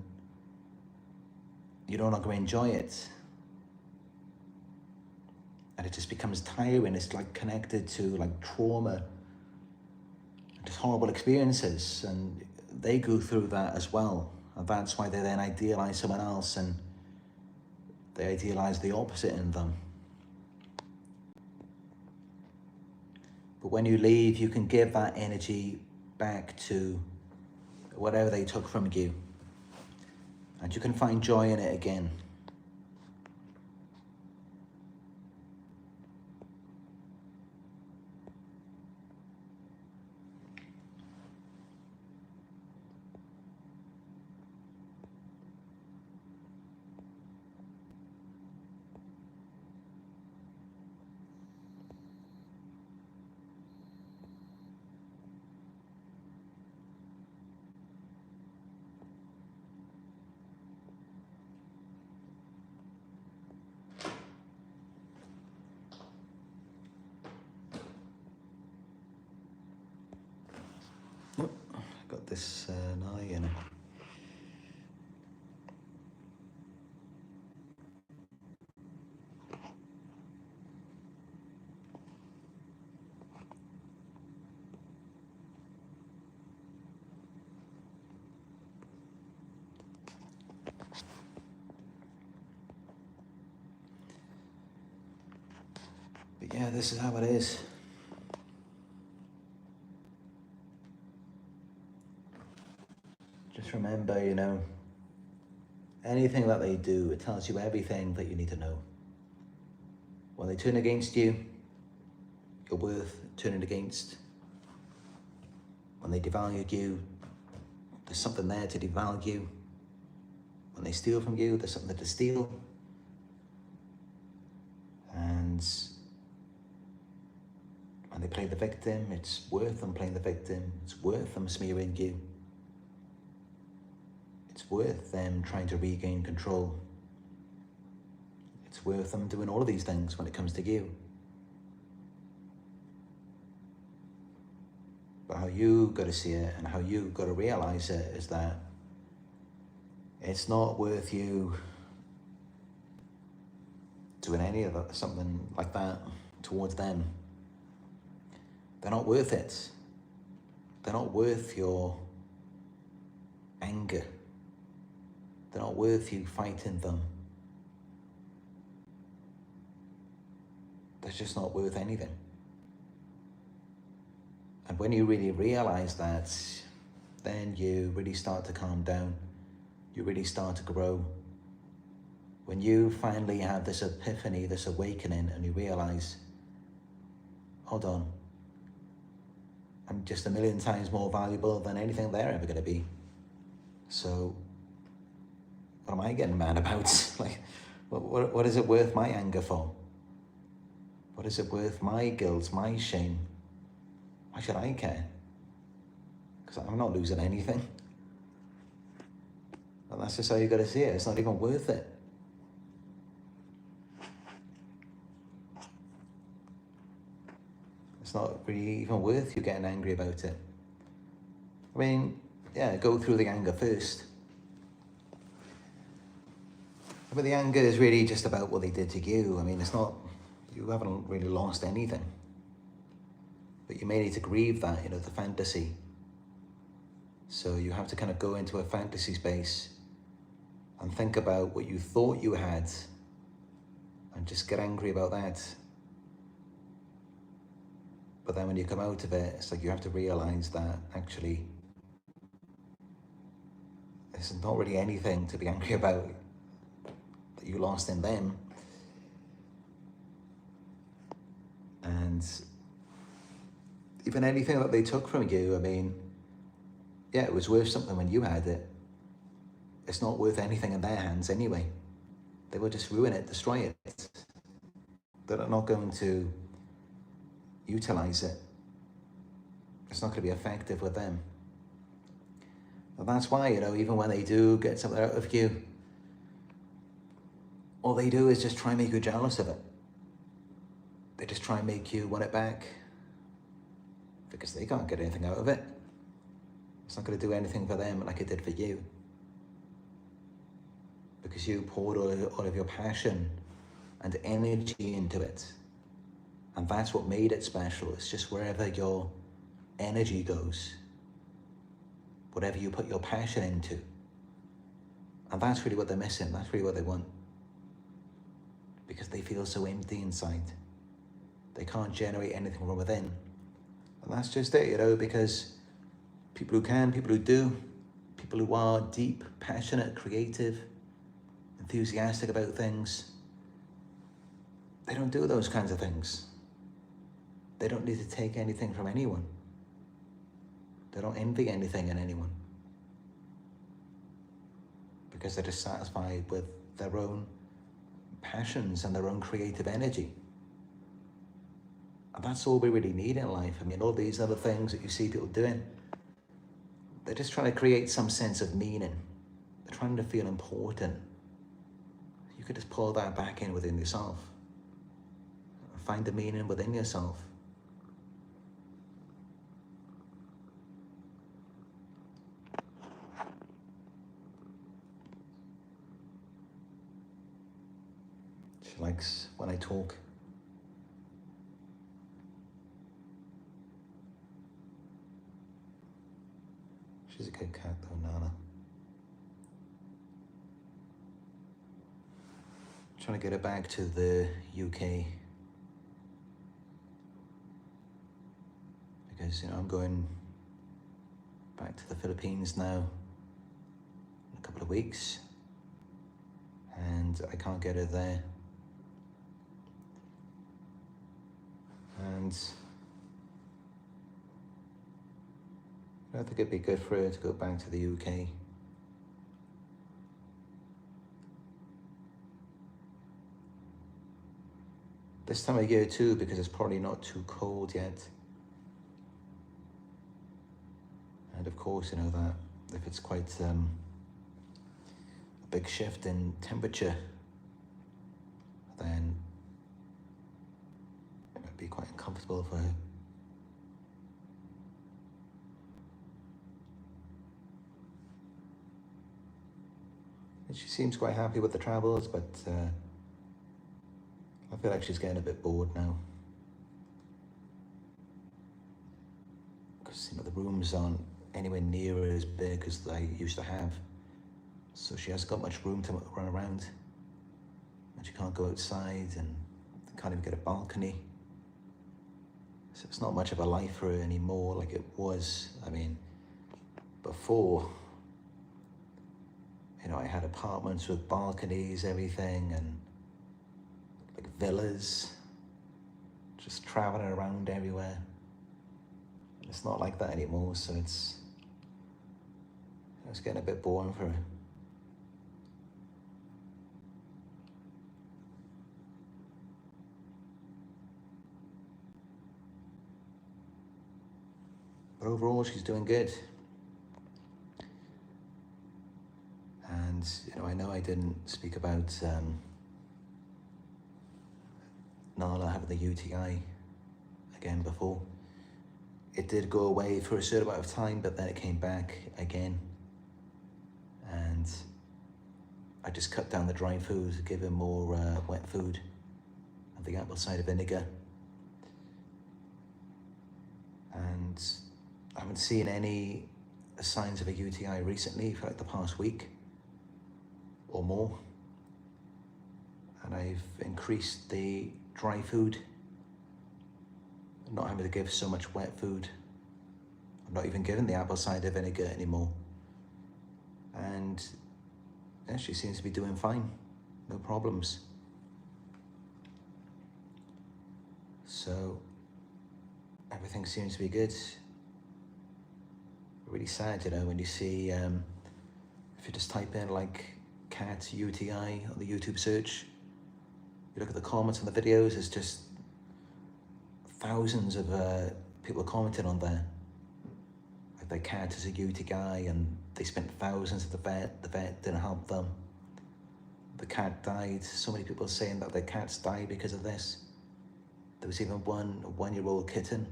you no longer enjoy it. And it just becomes tiring. It's like connected to like trauma, just horrible experiences. And they go through that as well. And that's why they then idealize someone else and they idealize the opposite in them. But when you leave, you can give that energy back to whatever they took from you. And you can find joy in it again. Oh, got this now, you know. But yeah, this is how it is. Just remember, you know, anything that they do, it tells you everything that you need to know. When they turn against you, you're worth turning against. When they devalue you, there's something there to devalue. When they steal from you, there's something to steal. And when they play the victim, it's worth them playing the victim. It's worth them smearing you. It's worth them trying to regain control. It's worth them doing all of these things when it comes to you. But how you got to see it and how you got to realize it is that it's not worth you doing any of that, something like that towards them. They're not worth it. They're not worth your anger. They're not worth you fighting them. They're just not worth anything. And when you really realize that, then you really start to calm down. You really start to grow. When you finally have this epiphany, this awakening, and you realize, hold on, I'm just a million times more valuable than anything they're ever going to be. So what am I getting mad about? Like, what is it worth my anger for? What is it worth my guilt, my shame? Why should I care? Because I'm not losing anything. And that's just how you got to see it. It's not even worth it. It's not really even worth you getting angry about it. I mean, yeah, go through the anger first. But the anger is really just about what they did to you. I mean, it's not, you haven't really lost anything. But you may need to grieve that, you know, the fantasy. So you have to kind of go into a fantasy space and think about what you thought you had and just get angry about that. But then when you come out of it, it's like you have to realize that actually there's not really anything to be angry about that you lost in them. And even anything that they took from you, I mean, yeah, it was worth something when you had it. It's not worth anything in their hands anyway. They will just ruin it, destroy it. They're not going to utilize it. It's not going to be effective with them. And that's why, you know, even when they do get something out of you, all they do is just try and make you jealous of it. They just try and make you want it back because they can't get anything out of it. It's not going to do anything for them like it did for you. Because you poured all of your passion and energy into it. And that's what made it special. It's just wherever your energy goes, whatever you put your passion into. And that's really what they're missing. That's really what they want. Because they feel so empty inside. They can't generate anything from within. And that's just it, you know, because people who can, people who do, people who are deep, passionate, creative, enthusiastic about things, they don't do those kinds of things. They don't need to take anything from anyone. They don't envy anything in anyone. Because they're just satisfied with their own passions and their own creative energy. And that's all we really need in life. I mean, all these other things that you see people doing, they're just trying to create some sense of meaning. They're trying to feel important. You could just pull that back in within yourself. Find the meaning within yourself. She likes when I talk. She's a good cat though, Nana. Trying to get her back to the UK. Because, you know, I'm going back to the Philippines now in a couple of weeks. And I can't get her there. And I think it'd be good for her to go back to the UK. This time of year too, because it's probably not too cold yet. And of course, you know that if it's quite a big shift in temperature, then it might be quite uncomfortable for her. And she seems quite happy with the travels, but I feel like she's getting a bit bored now. Because, you know, the rooms aren't anywhere near as big as they used to have. So she hasn't got much room to run around. And she can't go outside and can't even get a balcony. So it's not much of a life for her anymore like it was. I mean, before, you know, I had apartments with balconies, everything, and like villas, just traveling around everywhere. It's not like that anymore, so it's getting a bit boring for her. But overall, she's doing good. And, you know I didn't speak about Nala having the UTI again before. It did go away for a certain amount of time, but then it came back again. And I just cut down the dry food, give her more wet food and the apple cider vinegar. And I haven't seen any signs of a UTI recently for like the past week or more. And I've increased the dry food, not having to give so much wet food. I'm not even giving the apple cider vinegar anymore. And yeah, she seems to be doing fine, no problems. So everything seems to be good. Really sad, you know, when you see, if you just type in like cat UTI on the YouTube search, you look at the comments on the videos, it's just thousands of people commenting on there. Like their cat is a UTI and they spent thousands at the vet didn't help them. The cat died, so many people saying that their cats died because of this. There was even a one-year-old kitten.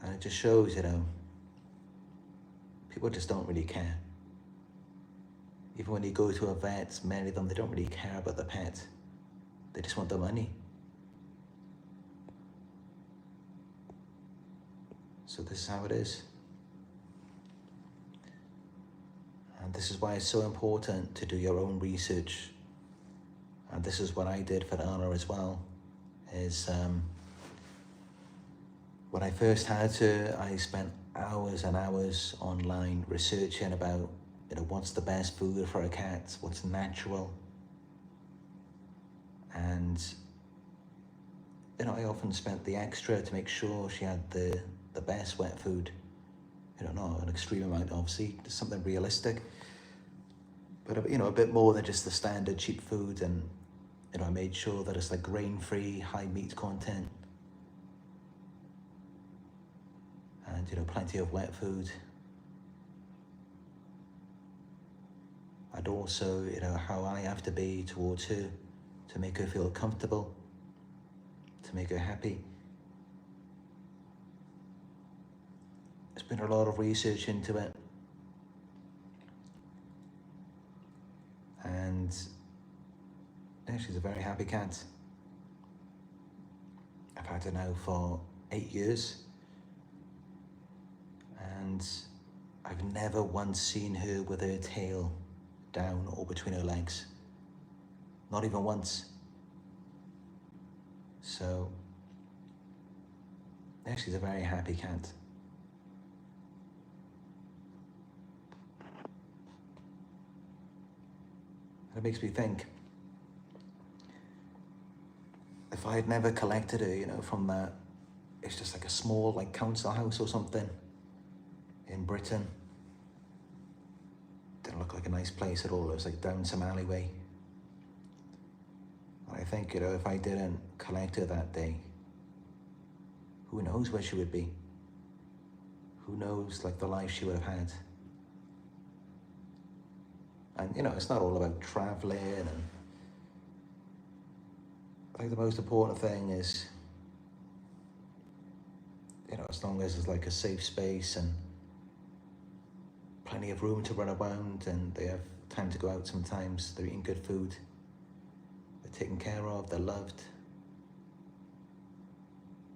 And it just shows, you know, people just don't really care. Even when you go to a vet, many of them, they don't really care about the pet. They just want the money. So this is how it is. And this is why it's so important to do your own research. And this is what I did for Anna as well, is when I first had her, I spent hours and hours online researching about, you know, what's the best food for a cat, what's natural. And, you know, I often spent the extra to make sure she had the best wet food. You know, not an extreme amount, obviously, just something realistic. But, you know, a bit more than just the standard cheap food. And, you know, I made sure that it's like grain-free, high meat content. And, you know, plenty of wet food. And also, you know, how I have to be towards her to make her feel comfortable, to make her happy. There's been a lot of research into it. And yeah, she's a very happy cat. I've had her now for 8 years. And I've never once seen her with her tail down or between her legs. Not even once. So, yeah, she's a very happy cat. And it makes me think, if I had never collected her, you know, from that, it's just like a small, like, council house or something in Britain. Didn't look like a nice place at all. It was like down some alleyway. And I think, you know, if I didn't collect her that day, who knows where she would be? Who knows, like, the life she would have had? And, you know, it's not all about traveling. And I think the most important thing is, you know, as long as it's like a safe space and plenty of room to run around and they have time to go out sometimes, they're eating good food, they're taken care of, they're loved,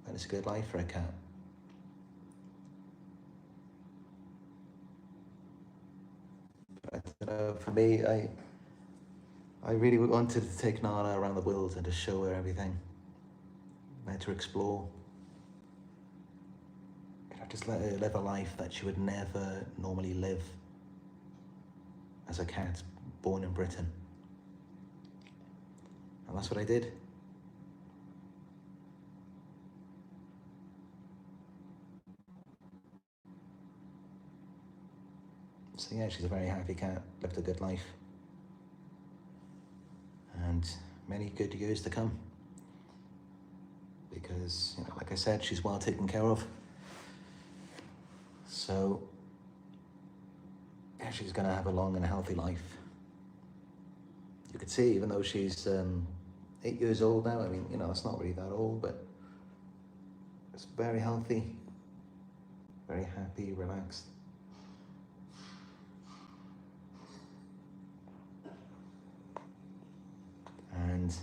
and it's a good life for a cat. But, you know, for me, I really wanted to take Nana around the world and just show her everything, let her explore. Just let her live a life that she would never normally live as a cat born in Britain. And that's what I did. So yeah, she's a very happy cat, lived a good life. And many good years to come. Because, you know, like I said, she's well taken care of. So, yeah, she's gonna have a long and healthy life. You could see, even though she's 8 years old now, I mean, you know, that's not really that old, but it's very healthy, very happy, relaxed. And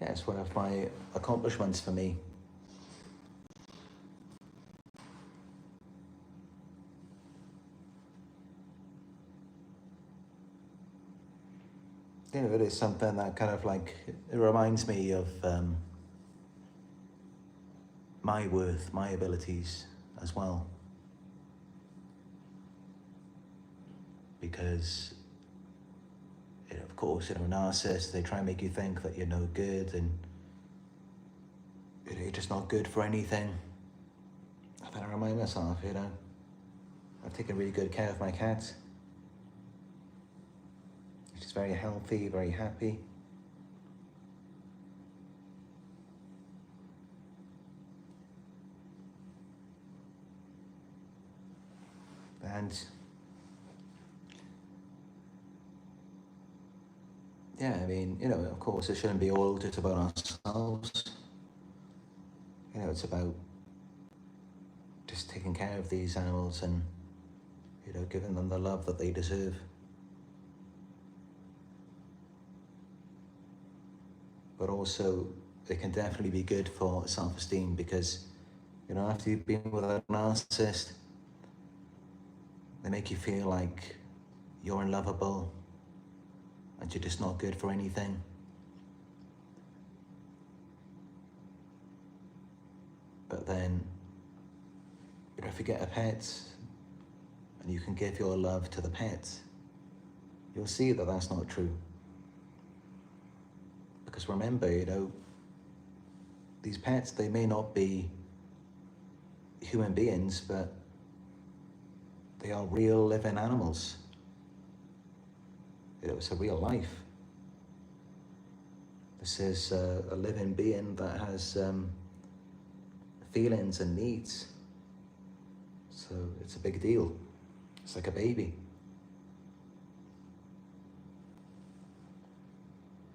yeah, it's one of my accomplishments for me. You know, it is something that kind of like, it reminds me of my worth, my abilities as well. Because, you know, of course, you know, narcissists, they try and make you think that you're no good and, you know, you're just not good for anything. I think I remind myself, you know, I've taken really good care of my cat. She's very healthy, very happy. And yeah, I mean, you know, of course, it shouldn't be all just about ourselves. You know, it's about just taking care of these animals and, you know, giving them the love that they deserve. But also, it can definitely be good for self-esteem because, you know, after you've been with a narcissist, they make you feel like you're unlovable and you're just not good for anything. But then, you know, if you get a pet and you can give your love to the pet, you'll see that that's not true. Because remember, you know, these pets, they may not be human beings, but they are real living animals. You know, it's a real life. This is a living being that has feelings and needs. So it's a big deal. It's like a baby.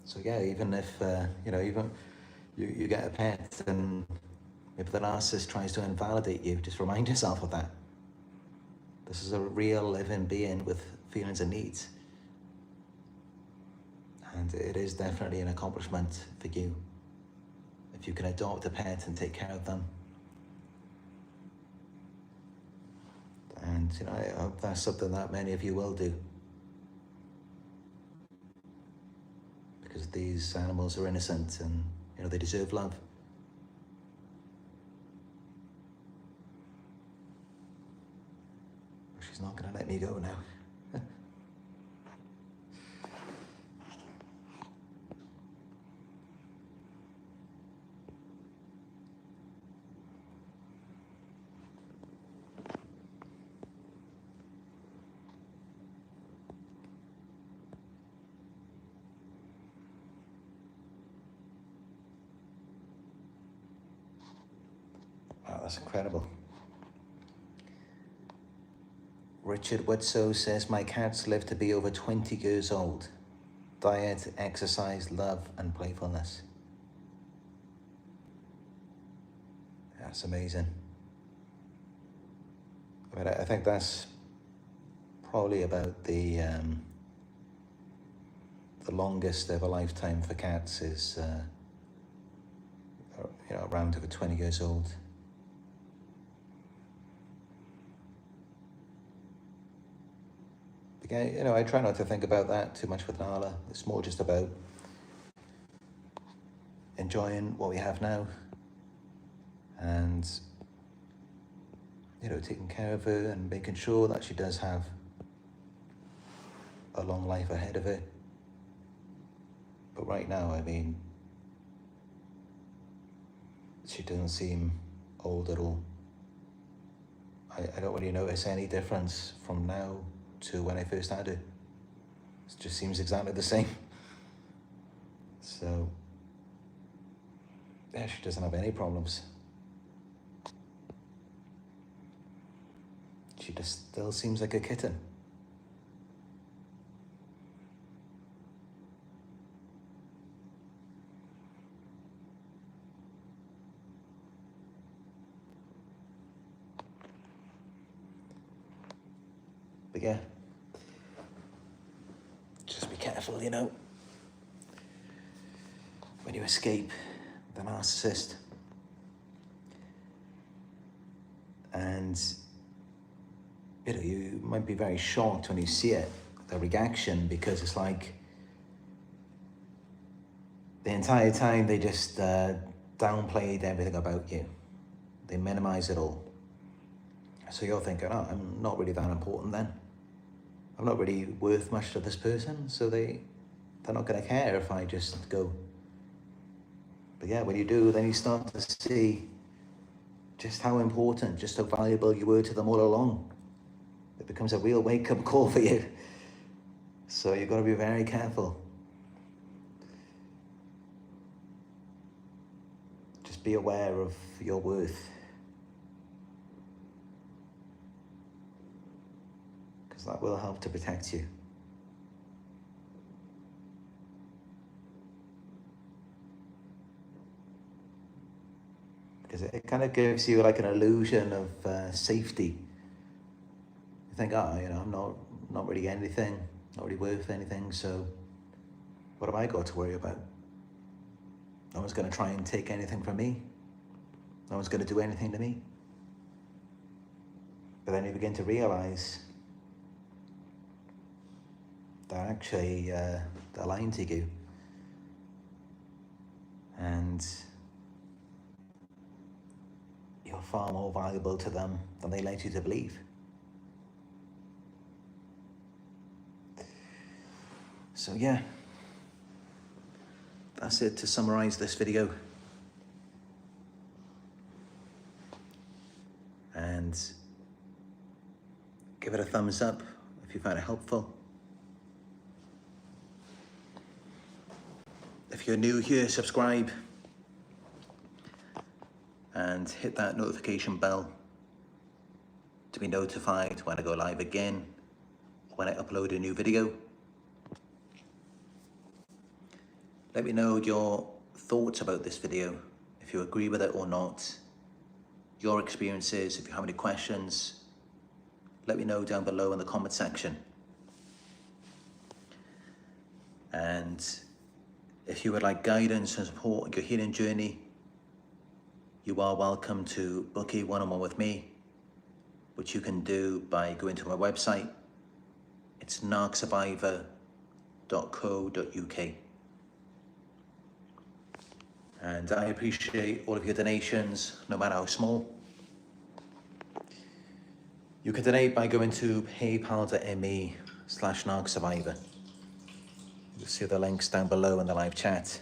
So yeah, even if, you know, even you get a pet and if the narcissist tries to invalidate you, just remind yourself of that. This is a real living being with feelings and needs. And it is definitely an accomplishment for you if you can adopt a pet and take care of them. And you know, I hope that's something that many of you will do. Because these animals are innocent and, you know, they deserve love. She's not going to let me go now. Wow, that's incredible. Richard Woodsoe says, my cats live to be over 20 years old. Diet, exercise, love, and playfulness. That's amazing. I mean, I think that's probably about the longest of a lifetime for cats is, you know, around over 20 years old. Again, you know, I try not to think about that too much with Nala. It's more just about enjoying what we have now and, you know, taking care of her and making sure that she does have a long life ahead of her. But right now, I mean, she doesn't seem old at all. I don't really notice any difference from now to when I first had her. It just seems exactly the same. So, yeah, she doesn't have any problems. She just still seems like a kitten. But yeah, just be careful, you know. when you escape the narcissist. And you might be very shocked when you see it, the reaction, because it's like the entire time they just downplayed everything about you. They minimize it all. So you're thinking, oh, I'm not really that important then. I'm not really worth much to this person, so they're not going to care if I just go. But yeah, when you do, then you start to see just how important, just how valuable you were to them all along. It becomes a real wake-up call for you. So you've got to be very careful. Just be aware of your worth. Because that will help to protect you. Because it kind of gives you like an illusion of safety. You think, I'm not really anything, not really worth anything, so what have I got to worry about? No one's going to try and take anything from me. No one's going to do anything to me. But then you begin to realize that actually they're lying to you. And you're far more valuable to them than they let you to believe. So yeah, that's it to summarize this video. And give it a thumbs up if you found it helpful. If you're new here, subscribe and hit that notification bell to be notified when I go live again, when I upload a new video. Let me know your thoughts about this video, if you agree with it or not, your experiences. If you have any questions, let me know down below in the comment section. And if you would like guidance and support on your healing journey, you are welcome to book a one-on-one with me, which you can do by going to my website. It's narcsurvivor.co.uk. And I appreciate all of your donations, no matter how small. You can donate by going to paypal.me/Narc Survivor. You'll see the links down below in the live chat.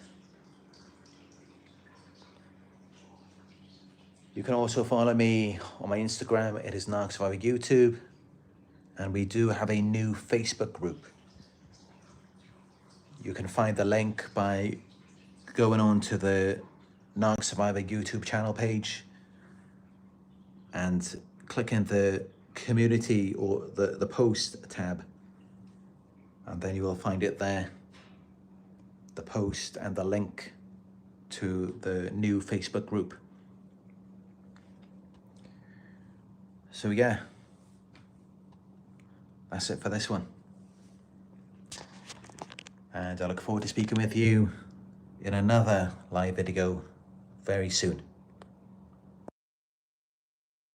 You can also follow me on my Instagram. It is Narc Survivor YouTube. And we do have a new Facebook group. You can find the link by going on to the Narc Survivor YouTube channel page and clicking the community or the post tab, and then you will find it there, the post and the link to the new Facebook group. So yeah, that's it for this one, and I look forward to speaking with you in another live video very soon.